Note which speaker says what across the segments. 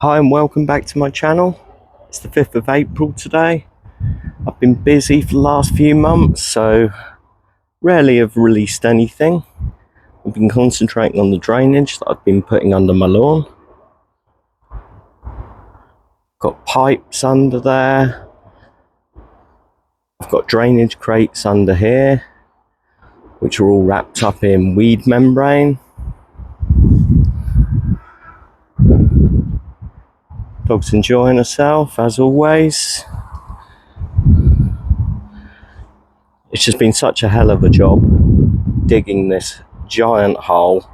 Speaker 1: Hi and welcome back to my channel. It's the 5th of April today. I've been busy for the last few months, so rarely have released anything. I've been concentrating on the drainage that I've been putting under my lawn. Got pipes under there. I've got drainage crates under here, which are all wrapped up in weed membrane. Dog's enjoying herself as always. It's just been such a hell of a job digging this giant hole,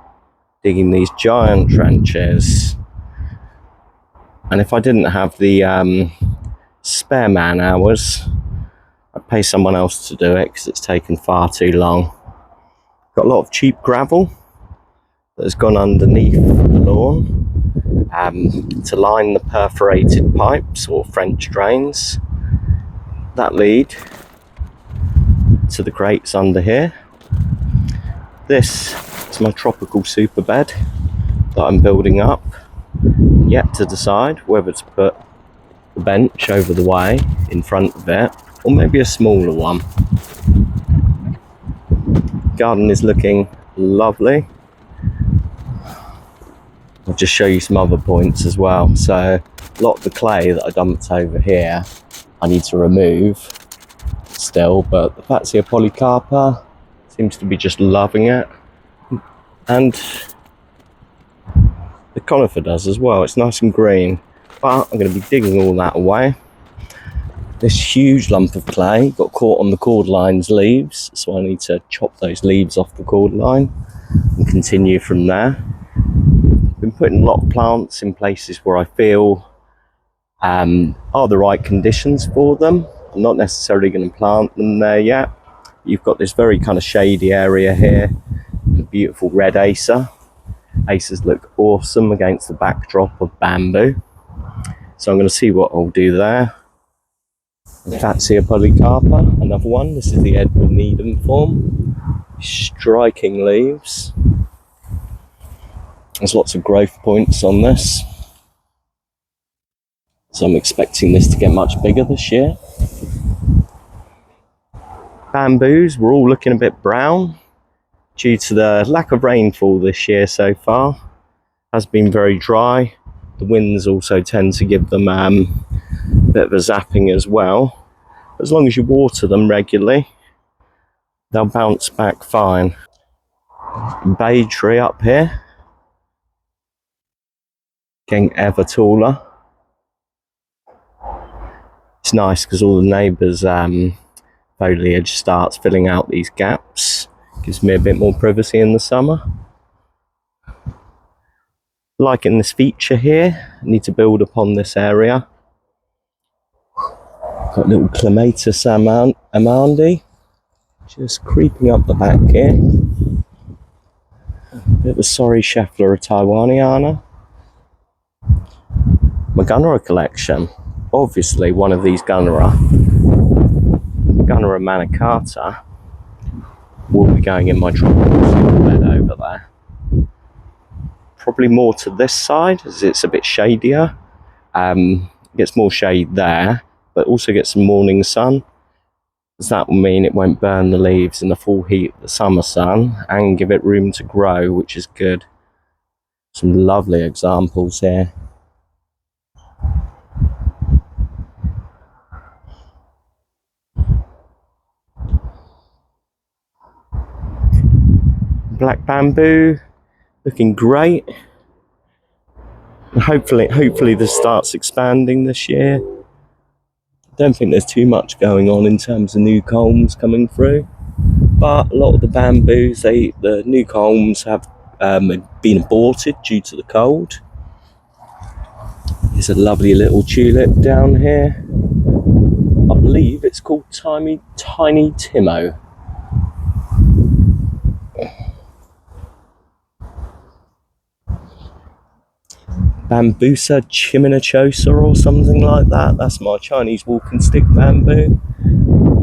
Speaker 1: digging these giant trenches. And if I didn't have the spare man hours, I'd pay someone else to do it because it's taken far too long. Got a lot of cheap gravel that has gone underneath the lawn to line the perforated pipes or French drains that lead to the crates under here. This is my tropical super bed that I'm building up. Yet to decide whether to put the bench over the way in front of it or maybe a smaller one. Garden is looking lovely. I'll just show you some other points as well. So a lot of the clay that I dumped over here I need to remove still, but the Fatsia polycarpa seems to be just loving it, and the conifer does as well. It's nice and green, but I'm going to be digging all that away. This huge lump of clay got caught on the cordline's leaves, so I need to chop those leaves off the cordline and continue from there. I've been putting a lot of plants in places where I feel are the right conditions for them. I'm not necessarily going to plant them there yet. You've got this very kind of shady area here, the beautiful red acer. Acers look awesome against the backdrop of bamboo, so I'm going to see what I'll do there. Fatsia polycarpa, another one. This is the Edward Needham form. Striking leaves. There's lots of growth points on this, so I'm expecting this to get much bigger this year. Bamboos were all looking a bit brown due to the lack of rainfall this year so far. It has been very dry. The winds also tend to give them a bit of a zapping as well. As long as you water them regularly, they'll bounce back fine. Bay tree up here, getting ever taller. It's nice because all the neighbours' foliage starts filling out these gaps. Gives me a bit more privacy in the summer. Liking this feature here, I need to build upon this area. Got little Clematis amandi just creeping up the back here. A bit of a sorry Scheffler Taiwaniana. My Gunnera collection. Obviously one of these Gunnera manicata will be going in my tropical super bed over there. Probably more to this side as it's a bit shadier. Gets more shade there, but also gets some morning sun, as that will mean it won't burn the leaves in the full heat of the summer sun and give it room to grow, which is good. Some lovely examples here. Black bamboo looking great. Hopefully this starts expanding this year. Don't think there's too much going on in terms of new culms coming through, but a lot of the bamboos, the new culms have been aborted due to the cold. There's a lovely little tulip down here. I believe it's called Tiny Timo. Bambusa chiminochosa or something like that. That's my Chinese walking stick bamboo.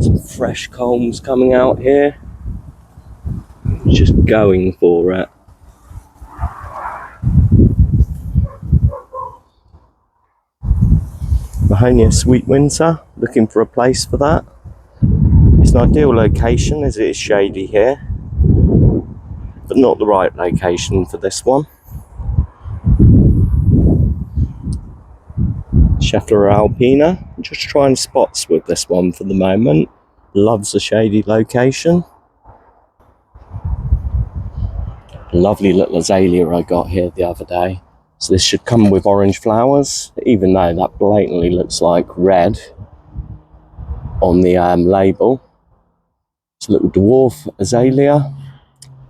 Speaker 1: Some fresh culms coming out here. Just going for it. Mahonia Sweet Winter, looking for a place for that. It's an ideal location as it is shady here, but not the right location for this one. Scheffler Alpina, just trying spots with this one for the moment. Loves a shady location. Lovely little azalea I got here the other day. So this should come with orange flowers, even though that blatantly looks like red on the label. It's a little dwarf azalea,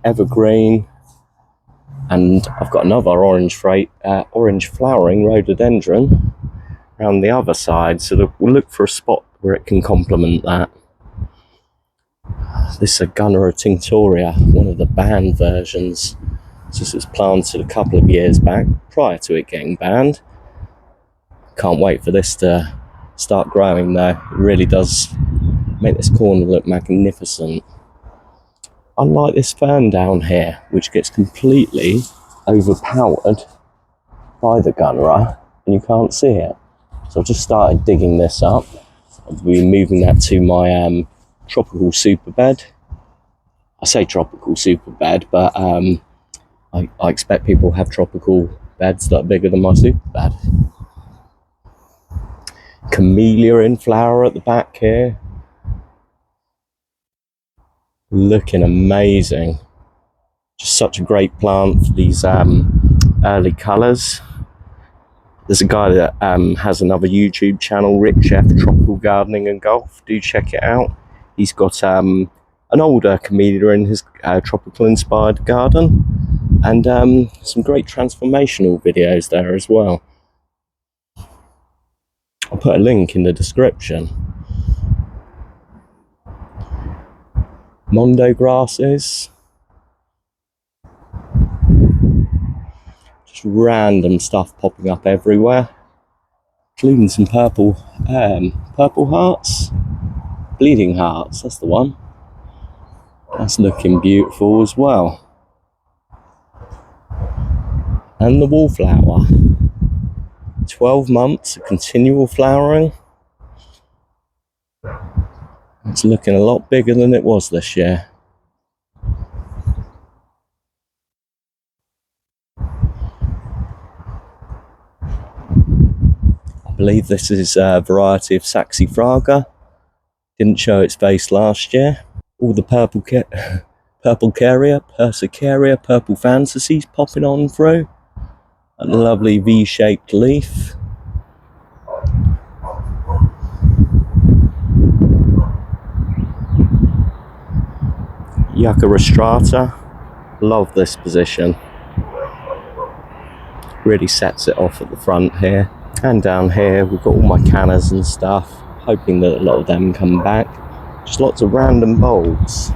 Speaker 1: evergreen, and I've got another orange flowering rhododendron around the other side, so we'll look for a spot where it can complement that. This is a Gunnera tinctoria, one of the banned versions. This was planted a couple of years back prior to it getting banned. Can't wait for this to start growing though. It really does make this corner look magnificent. Unlike this fern down here, which gets completely overpowered by the Gunnera and you can't see it. So I've just started digging this up. I'll be moving that to my tropical super bed. I say tropical super bed, but I expect people have tropical beds that are bigger than my super bed. Camellia in flower at the back here. Looking amazing. Just such a great plant for these early colours. There's a guy that has another YouTube channel, Rick Chef Tropical Gardening and Golf. Do check it out. He's got an older camellia in his tropical inspired garden, and some great transformational videos there as well. I'll put a link in the description. Mondo grasses. Just random stuff popping up everywhere. Including some purple hearts. Bleeding hearts, that's the one. That's looking beautiful as well. And the wallflower. 12 months of continual flowering. It's looking a lot bigger than it was this year. I believe this is a variety of Saxifraga. Didn't show its face last year. All the purple Caria, Persicaria, purple fantasies popping on through. And a lovely V-shaped leaf. Yucca rostrata. Love this position. Really sets it off at the front here. And down here we've got all my cannas and stuff. Hoping that a lot of them come back. Just lots of random bulbs.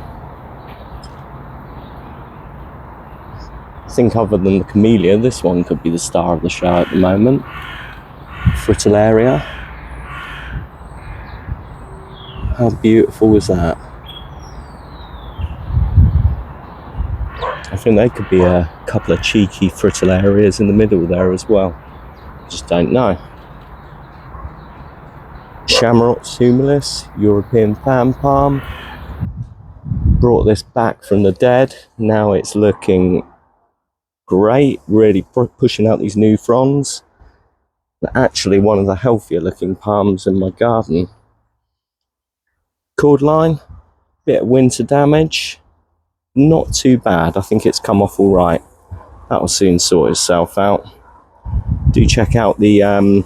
Speaker 1: I think other than the camellia, this one could be the star of the show at the moment. Fritillaria. How beautiful is that? I think they could be a couple of cheeky fritillarias in the middle there as well. Just don't know. Shamrox humilis, European fan palm. Brought this back from the dead. Now it's looking great, really pushing out these new fronds. But actually one of the healthier looking palms in my garden. Cordline, bit of winter damage. Not too bad, I think it's come off all right. That'll soon sort itself out. Do check out the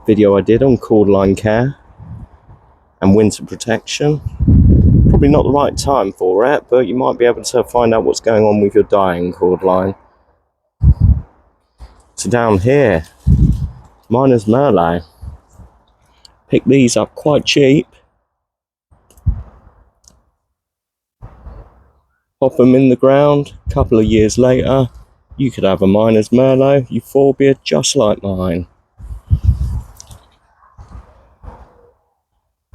Speaker 1: video I did on cordline care and winter protection. Probably not the right time for it, but you might be able to find out what's going on with your dying cordline. So down here, Miner's Merlot. Picked these up quite cheap. Pop them in the ground. A couple of years later, you could have a Miner's Merlot euphorbia just like mine.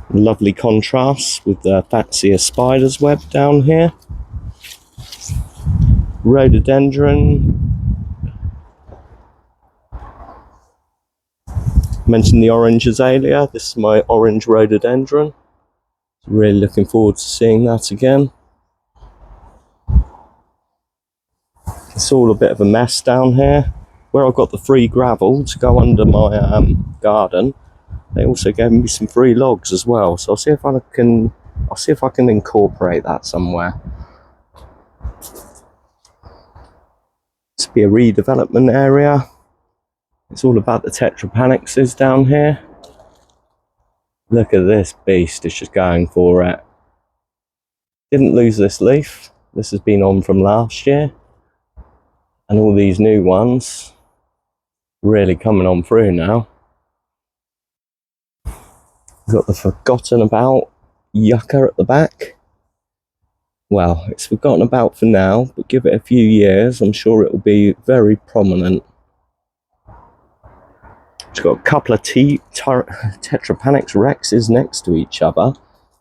Speaker 1: Lovely contrast with the Fatsia spider's web down here. Rhododendron. Mentioned the orange azalea. This is my orange rhododendron. Really looking forward to seeing that again. It's all a bit of a mess down here. Where I've got the free gravel to go under my garden, they also gave me some free logs as well. So I'll see if I can incorporate that somewhere. This will be a redevelopment area. It's all about the Tetrapanaxes down here. Look at this beast, it's just going for it. Didn't lose this leaf. This has been on from last year. And all these new ones really coming on through now. We've got the forgotten about yucca at the back. Well, it's forgotten about for now, but give it a few years, I'm sure it will be very prominent. It's got a couple of Tetrapanax rexes next to each other,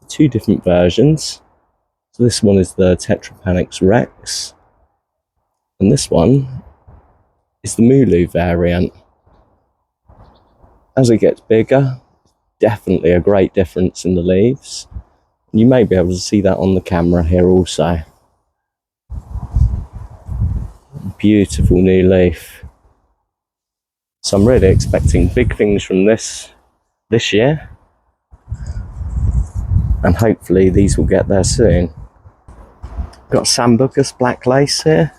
Speaker 1: two different versions. So this one is the Tetrapanax rex, and this one is the Mulu variant. As it gets bigger, definitely a great difference in the leaves. You may be able to see that on the camera here also. Beautiful new leaf. So I'm really expecting big things from this year, and hopefully these will get there soon. Got Sambucus black lace here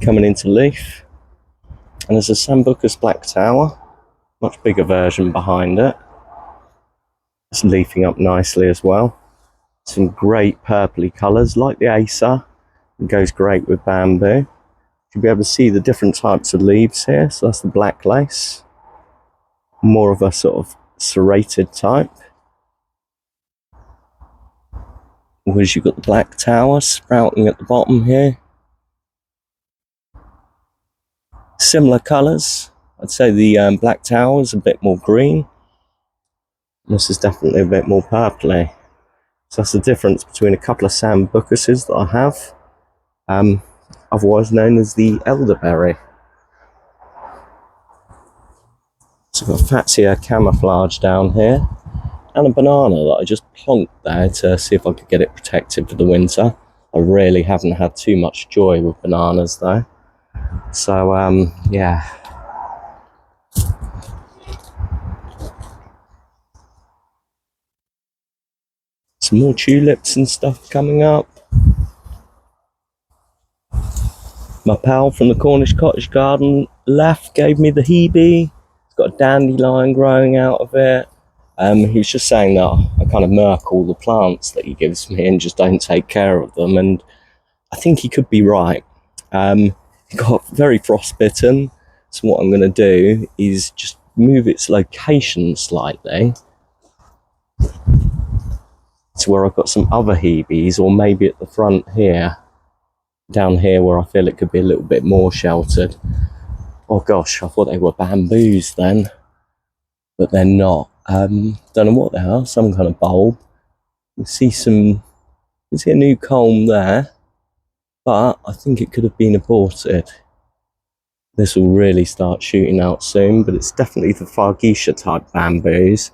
Speaker 1: coming into leaf, and there's a Sambucus black tower, much bigger version behind it. It's leafing up nicely as well. Some great purpley colours like the Acer. It goes great with bamboo. You'll be able to see the different types of leaves here. So that's the black lace, more of a sort of serrated type. Whereas you've got the black tower sprouting at the bottom here. Similar colours. I'd say the black tower is a bit more green. This is definitely a bit more purpley. So that's the difference between a couple of Sambucuses that I have. Otherwise known as the elderberry. So I've got Fatsia camouflage down here, and a banana that I just plonked there to see if I could get it protected for the winter. I really haven't had too much joy with bananas though. So yeah. Some more tulips and stuff coming up. My pal from the Cornish cottage garden left, gave me the hebe. It's got a dandelion growing out of it. He was just saying that I kind of murk all the plants that he gives me and just don't take care of them, and I think he could be right. It got very frostbitten, so what I'm going to do is just move its location slightly to where I've got some other hebes, or maybe at the front here, down here where I feel it could be a little bit more sheltered. Oh gosh, I thought they were bamboos then, but they're not. Don't know what they are, some kind of bulb. You can see a new culm there, but I think it could have been aborted. This will really start shooting out soon, but it's definitely the Fargesia type bamboos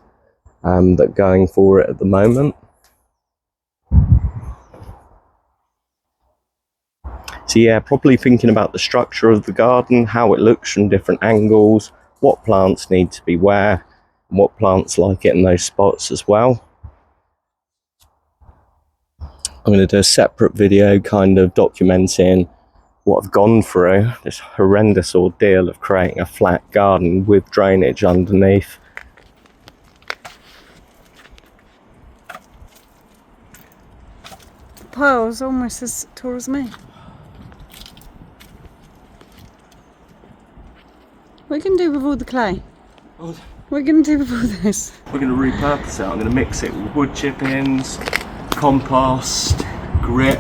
Speaker 1: that are going for it at the moment. So yeah, probably thinking about the structure of the garden, how it looks from different angles, what plants need to be where, and what plants like it in those spots as well. I'm going to do a separate video kind of documenting what I've gone through, this horrendous ordeal of creating a flat garden with drainage underneath.
Speaker 2: The pile's almost as tall as me. What are you going to do with all the clay? What are you going to do with all this?
Speaker 1: We're going to repurpose it. I'm going to mix it with wood chippings, compost, grit,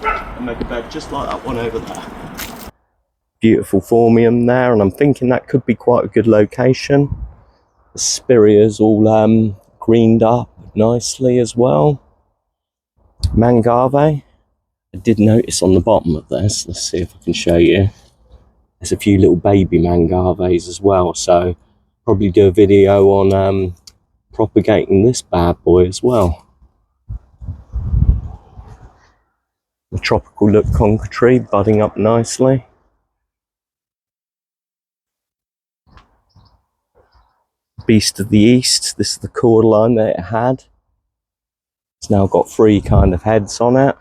Speaker 1: and make a bed just like that one over there. Beautiful formium there, and I'm thinking that could be quite a good location. The spiraea's all greened up nicely as well. Mangave, I did notice on the bottom of this, let's see if I can show you, there's a few little baby mangaves as well, so Probably do a video on propagating this bad boy as well. The tropical look conker tree budding up nicely. Beast of the East, this is the cordyline that it had. It's now got 3 kind of heads on it.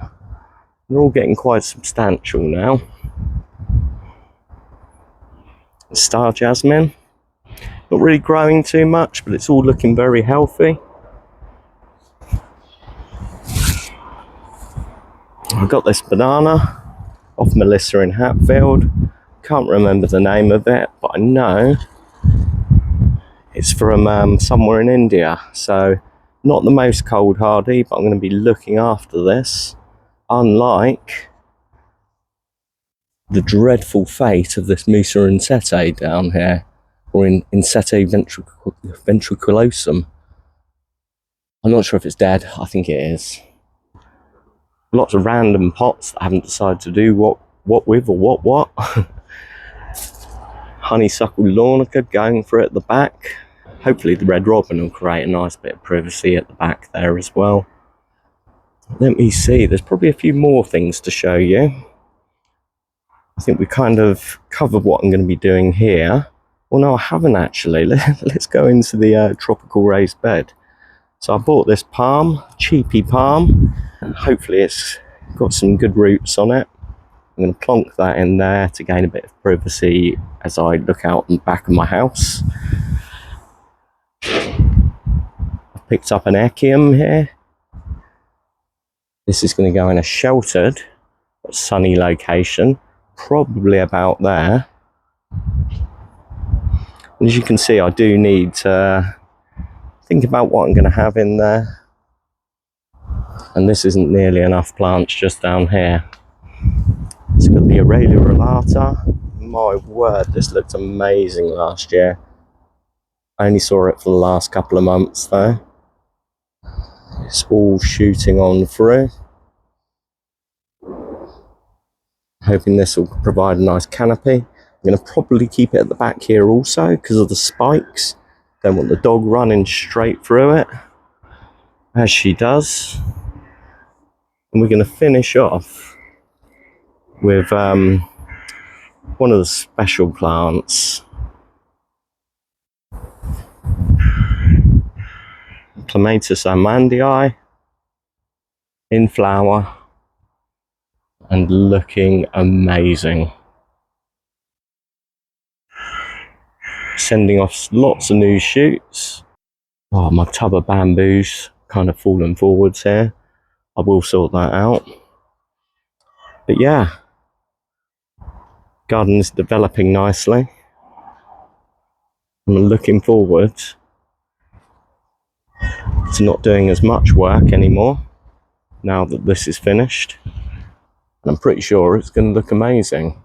Speaker 1: They're all getting quite substantial now. Star jasmine, not really growing too much, but it's all looking very healthy. I got this banana off Melissa in Hatfield. Can't remember the name of it, but I know it's from somewhere in India. So not the most cold hardy, but I'm going to be looking after this. Unlike the dreadful fate of this Musa insete down here, or in Insete ventriculosum. I'm not sure if it's dead. I think it is. Lots of random pots that I haven't decided to do what with or what. Honeysuckle lornica going for it at the back. Hopefully the red robin will create a nice bit of privacy at the back there as well. Let me see, there's probably a few more things to show you. I think we kind of covered what I'm going to be doing here. Well, no, I haven't actually. Let's go into the tropical raised bed. So I bought this palm, cheapy palm. Hopefully it's got some good roots on it. I'm going to plonk that in there to gain a bit of privacy as I look out the back of my house. I've picked up an echium here. This is going to go in a sheltered but sunny location, probably about there. And as you can see, I do need to think about what I'm going to have in there. And this isn't nearly enough plants just down here. It's got the Aurelia alata. My word, this looked amazing last year. I only saw it for the last couple of months though. It's all shooting on through. Hoping this will provide a nice canopy. I'm going to probably keep it at the back here also because of the spikes. Don't want the dog running straight through it, as she does. And we're going to finish off with one of the special plants. Clematis amandii in flower and looking amazing. Sending off lots of new shoots. Oh, my tub of bamboos kind of fallen forwards here. I will sort that out. But yeah, garden is developing nicely. I'm looking forward to not doing as much work anymore now that this is finished. And I'm pretty sure it's going to look amazing.